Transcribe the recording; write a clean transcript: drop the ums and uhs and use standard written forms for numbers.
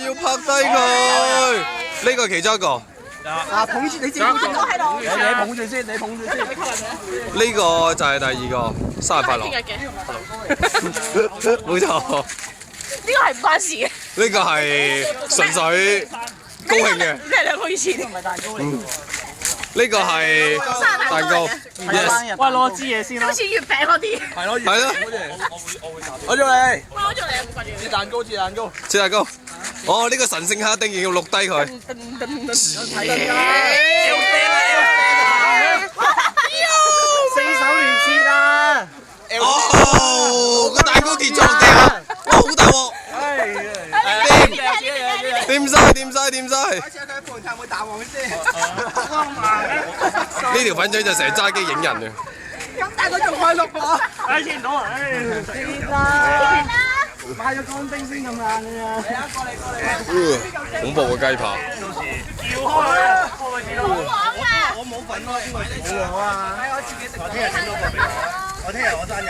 要拍低佢。呢個其中一個。捧住你自己捧住，你捧住先，你捧住先。呢個就係第二個，生日快樂。聽日嘅。冇錯。呢個係唔關事嘅。呢個係純粹高興嘅。呢係兩個以前。唔係蛋糕嚟嘅。呢個係蛋糕。Yes。喂，攞支嘢先啦。好似月餅嗰啲。係咯，係咯。我做你。我做你有冇掛住？切蛋糕，切蛋糕。切蛋糕。哦，呢個神聖客一定要錄低佢。睇四手聯切啊！哦，個蛋糕跌咗落地啊！哇，好大鑊！掂晒，掂晒，掂晒。呢條粉腸就成日揸機影人嘅。咁大個仲開錄喎！唉，見唔到啊！唉，買咗乾冰先咁硬嘅咋？恐怖嘅雞扒。撬開啊！我冇份咯，邊個食？我啊！我自己食。我聽日整多個俾我。我聽日我生日。